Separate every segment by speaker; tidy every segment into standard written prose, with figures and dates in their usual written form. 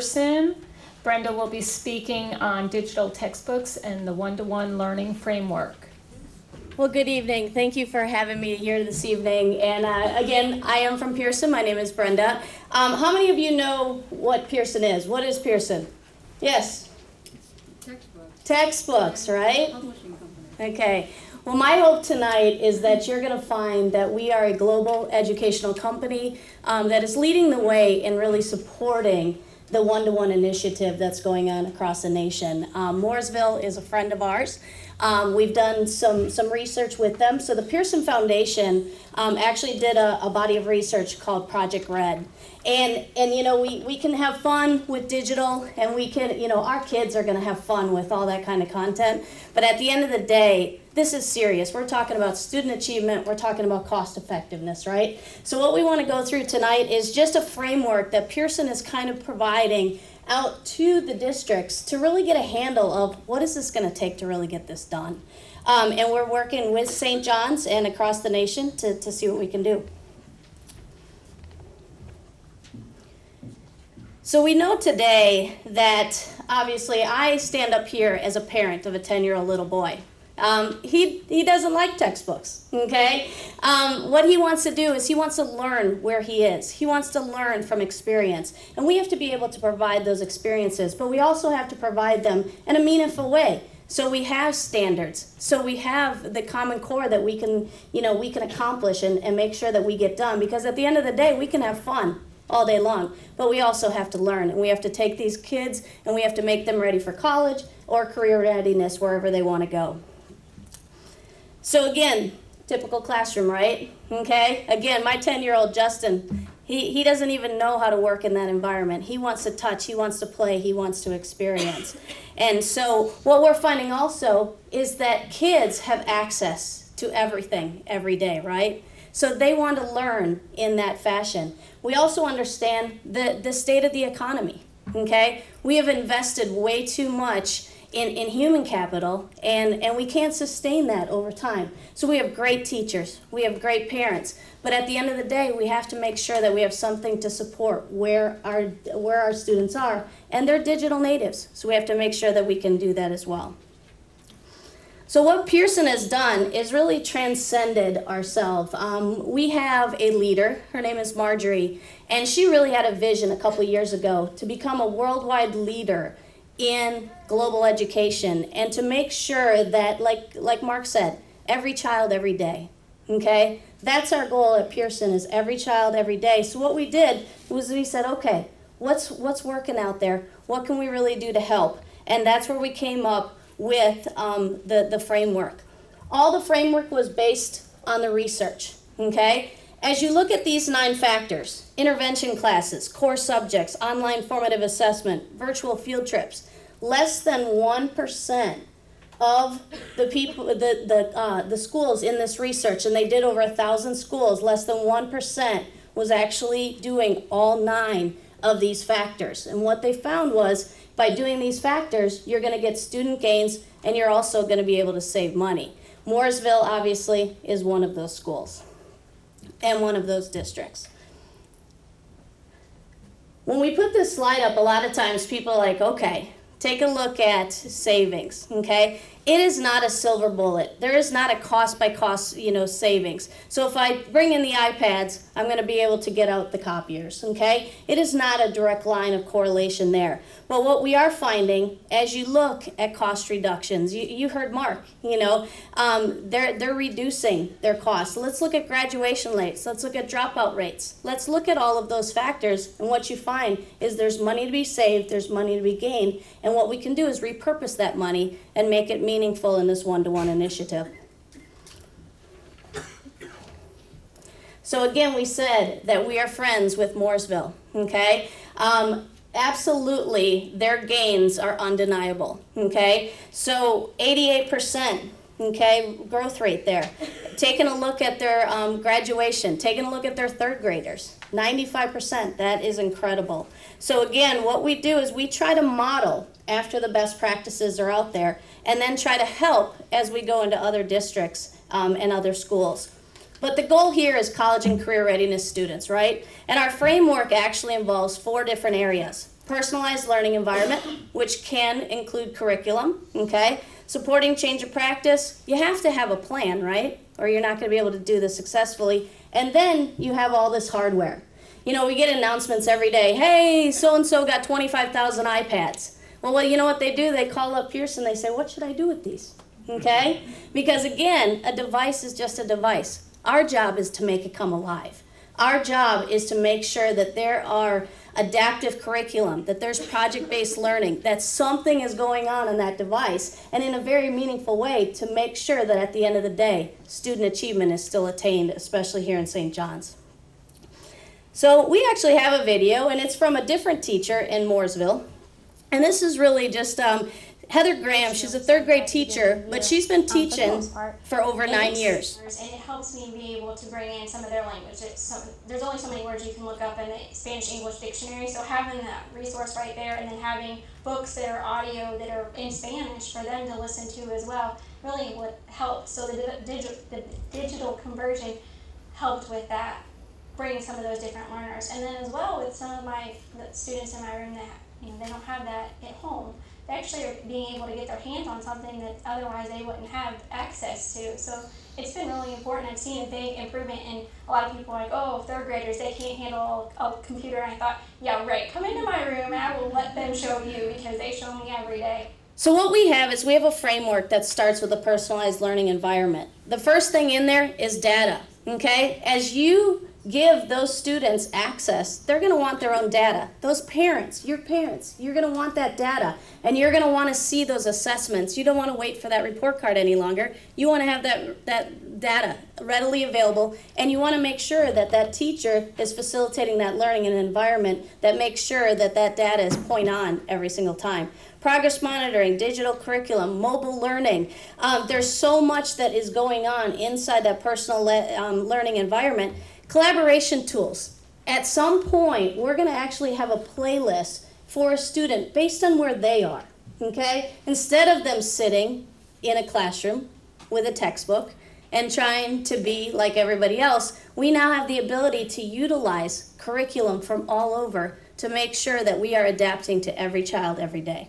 Speaker 1: Pearson. Brenda will be speaking on digital textbooks and the one-to-one learning framework.
Speaker 2: Well, good evening. Thank you for having me here this evening. And again, I am from Pearson. My name is Brenda. How many of you know what Pearson is? What is Pearson? Yes?
Speaker 3: Textbooks.
Speaker 2: Textbooks, right?
Speaker 3: Publishing company.
Speaker 2: Okay. Well, my hope tonight is that you're going to find that we are a global educational company that is leading the way in really supporting the one-to-one initiative that's going on across the nation. Mooresville is a friend of ours. We've done some research with them. So the Pearson Foundation actually did a body of research called Project Red. And you know, we can have fun with digital, and we can, you know, our kids are going to have fun with all that kind of content. But at the end of the day, this is serious. We're talking about student achievement. We're talking about cost effectiveness, right? So what we want to go through tonight is just a framework that Pearson is kind of providing out to the districts to really get a handle of what is this going to take to really get this done. And we're working with St. John's and across the nation to see what we can do. So we know today that obviously I stand up here as a parent of a 10-year-old little boy. He doesn't like textbooks, okay? What he wants to do is he wants to learn where he is. He wants to learn from experience. And we have to be able to provide those experiences, but we also have to provide them in a meaningful way. So we have standards. So we have the Common Core that we can, you know, we can accomplish and make sure that we get done. Because at the end of the day, we can have fun all day long, but we also have to learn. And we have to take these kids and we have to make them ready for college or career readiness wherever they want to go. So again, typical classroom, right? Okay, again, my 10-year-old Justin, he doesn't even know how to work in that environment. He wants to touch, he wants to play, he wants to experience. And so what we're finding also is that kids have access to everything every day, right? So they want to learn in that fashion. We also understand the state of the economy, okay? We have invested way too much in human capital, and we can't sustain that over time. So we have great teachers, we have great parents, but at the end of the day, we have to make sure that we have something to support where our students are, and they're digital natives, so we have to make sure that we can do that as well. So what Pearson has done is really transcended ourselves. We have a leader, her name is Marjorie, and she really had a vision a couple of years ago to become a worldwide leader in global education and to make sure that, like Mark said, every child every day, okay? That's our goal at Pearson, is every child every day. So what we did was we said, okay, what's working out there? What can we really do to help? And that's where we came up with the framework. All the framework was based on the research, okay? As you look at these 9 factors, intervention classes, core subjects, online formative assessment, virtual field trips, less than 1% of the people, the schools in this research, and they did over 1,000 schools, less than 1% was actually doing all 9 of these factors. And what they found was, by doing these factors, you're going to get student gains, and you're also going to be able to save money. Mooresville, obviously, is one of those schools and one of those districts. When we put this slide up, a lot of times people are like, okay, take a look at savings, okay? It is not a silver bullet. There is not a cost-by-cost, savings. So if I bring in the iPads, I'm going to be able to get out the copiers, okay? It is not a direct line of correlation there. But what we are finding, as you look at cost reductions, you heard Mark, they're reducing their costs. Let's look at graduation rates. Let's look at dropout rates. Let's look at all of those factors, and what you find is there's money to be saved, there's money to be gained, and what we can do is repurpose that money and make it meaningful in this one-to-one initiative. So again, we said that we are friends with Mooresville, okay? Absolutely, their gains are undeniable, okay? So 88%, okay, growth rate there. Taking a look at their graduation, taking a look at their third graders, 95%, that is incredible. So again, what we do is we try to model after the best practices are out there, and then try to help as we go into other districts and other schools. But the goal here is college and career readiness students, right? And our framework actually involves 4 different areas: personalized learning environment, which can include curriculum, okay? Supporting change of practice, you have to have a plan, right? Or you're not going to be able to do this successfully. And then you have all this hardware. You know, we get announcements every day, hey, so-and-so got 25,000 iPads. Well, you know what they do? They call up Pearson, they say, what should I do with these? Okay? Because again, a device is just a device. Our job is to make it come alive. Our job is to make sure that there are adaptive curriculum, that there's project-based learning, that something is going on in that device, and in a very meaningful way to make sure that at the end of the day, student achievement is still attained, especially here in St. John's. So we actually have a video, and it's from a different teacher in Mooresville. And this is really just Heather Graham. She's a third grade teacher, but she's been teaching for over 9 years.
Speaker 4: And it helps me be able to bring in some of their language. There's only so many words you can look up in the Spanish-English dictionary, so having that resource right there and then having books that are audio that are in Spanish for them to listen to as well really would help. So the digital conversion helped with that, bringing some of those different learners. And then as well with some of the students in my room that they don't have that at home, they actually are being able to get their hands on something that otherwise they wouldn't have access to. So it's been really important. I've seen a big improvement, and a lot of people are like, oh, third graders, they can't handle a computer. And I thought, yeah, right, come into my room and I will let them show you, because they show me every day.
Speaker 2: So what we have is we have a framework that starts with a personalized learning environment. The first thing in there is data, okay? As you give those students access, they're going to want their own data. Those parents, you're going to want that data, and you're going to want to see those assessments. You don't want to wait for that report card any longer. You want to have that data readily available, and you want to make sure that that teacher is facilitating that learning in an environment that makes sure that that data is point on every single time. Progress monitoring, digital curriculum, mobile learning. There's so much that is going on inside that personal learning environment. Collaboration tools. At some point, we're going to actually have a playlist for a student based on where they are, okay? Instead of them sitting in a classroom with a textbook and trying to be like everybody else, we now have the ability to utilize curriculum from all over to make sure that we are adapting to every child every day.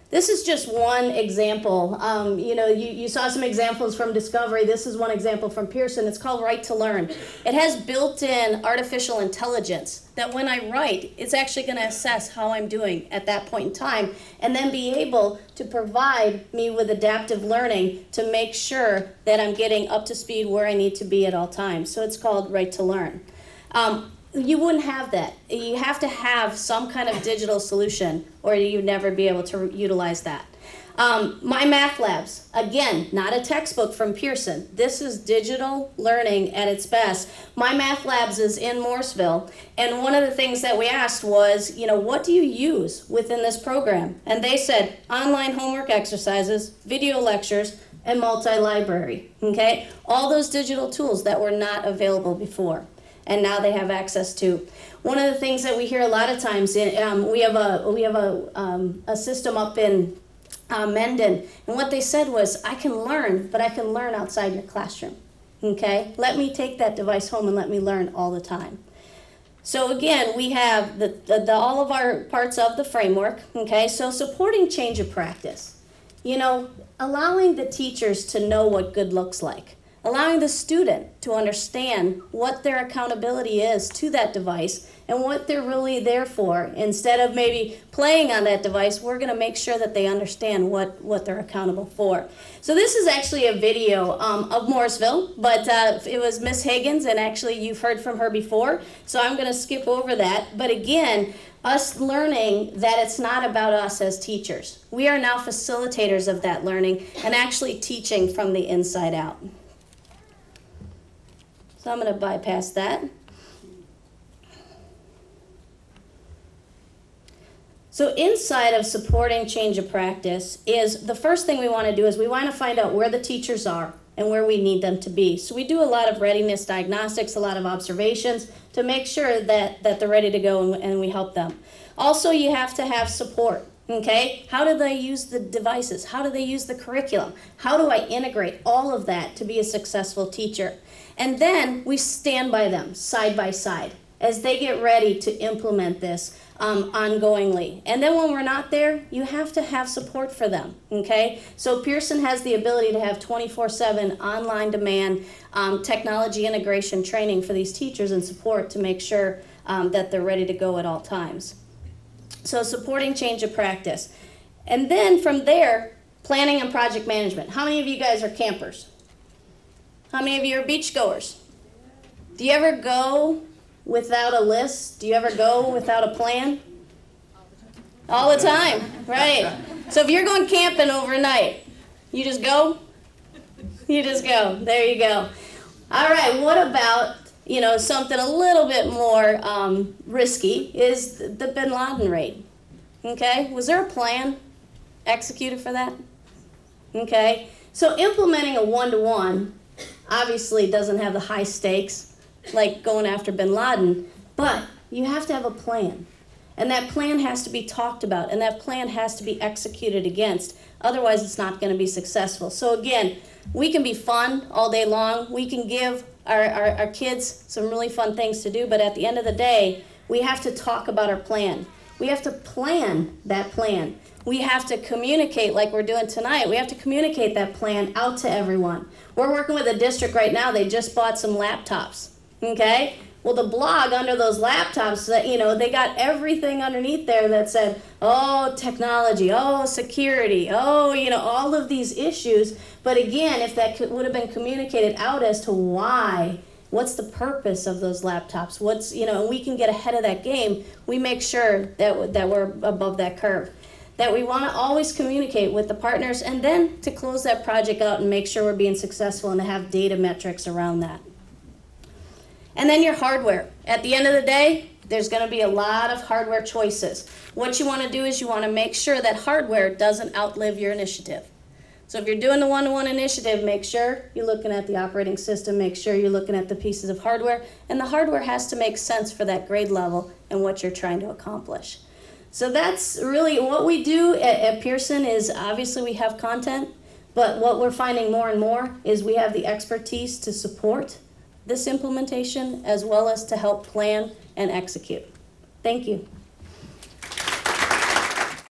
Speaker 2: This is just one example. You saw some examples from Discovery. This is one example from Pearson. It's called Right to Learn. It has built-in artificial intelligence that when I write, it's actually going to assess how I'm doing at that point in time, and then be able to provide me with adaptive learning to make sure that I'm getting up to speed where I need to be at all times. So it's called Right to Learn. You wouldn't have that. You have to have some kind of digital solution, or you'd never be able to utilize that. My Math Labs, again, not a textbook from Pearson. This is digital learning at its best. My Math Labs is in Mooresville, and one of the things that we asked was, what do you use within this program? And they said online homework exercises, video lectures, and multi-library, okay? All those digital tools that were not available before, and now they have access to. One of the things that we hear a lot of times, we have a system up in Mendon, and what they said was, I can learn, but I can learn outside your classroom, okay? Let me take that device home and let me learn all the time. So again, we have all of our parts of the framework, okay? So supporting change of practice, allowing the teachers to know what good looks like. Allowing the student to understand what their accountability is to that device and what they're really there for. Instead of maybe playing on that device, we're going to make sure that they understand what they're accountable for. So this is actually a video of Mooresville, but it was Miss Higgins, and actually you've heard from her before, so I'm going to skip over that. But again, us learning that it's not about us as teachers. We are now facilitators of that learning and actually teaching from the inside out. So I'm going to bypass that. So inside of supporting change of practice is the first thing we want to do is we want to find out where the teachers are and where we need them to be. So we do a lot of readiness diagnostics, a lot of observations to make sure that they're ready to go and we help them. Also, you have to have support. Okay, how do they use the devices? How do they use the curriculum? How do I integrate all of that to be a successful teacher? And then we stand by them side by side as they get ready to implement this ongoingly. And then when we're not there, you have to have support for them, okay? So Pearson has the ability to have 24/7 online demand technology integration training for these teachers and support to make sure that they're ready to go at all times. So supporting change of practice. And then from there, planning and project management. How many of you guys are campers? How many of you are beachgoers? Do you ever go without a list? Do you ever go without a plan? All the time, right. So if you're going camping overnight, you just go? You just go. There you go. All right, what about, you know, something a little bit more risky is the Bin Laden raid. Okay, was there a plan executed for that? Okay, so implementing a one-to-one obviously doesn't have the high stakes like going after Bin Laden, but you have to have a plan. And that plan has to be talked about, and that plan has to be executed against. Otherwise, it's not going to be successful. So again, we can be fun all day long. We can give our kids some really fun things to do, but at the end of the day, we have to talk about our plan. We have to plan that plan. We have to communicate like we're doing tonight. We have to communicate that plan out to everyone. We're working with a district right now. They just bought some laptops, okay? Well, the blog under those laptops, that you know, they got everything underneath there that said, oh, technology, oh, security, oh, you know, all of these issues. But again, if that would have been communicated out as to why, what's the purpose of those laptops, what's, you know, and we can get ahead of that game, we make sure that we're above that curve. That we want to always communicate with the partners, and then to close that project out and make sure we're being successful and to have data metrics around that. And then your hardware. At the end of the day, there's going to be a lot of hardware choices. What you want to do is you want to make sure that hardware doesn't outlive your initiative. So if you're doing the one-to-one initiative, make sure you're looking at the operating system, make sure you're looking at the pieces of hardware, and the hardware has to make sense for that grade level and what you're trying to accomplish. So that's really what we do at Pearson. Is obviously we have content, but what we're finding more and more is we have the expertise to support this implementation as well as to help plan and execute. Thank you.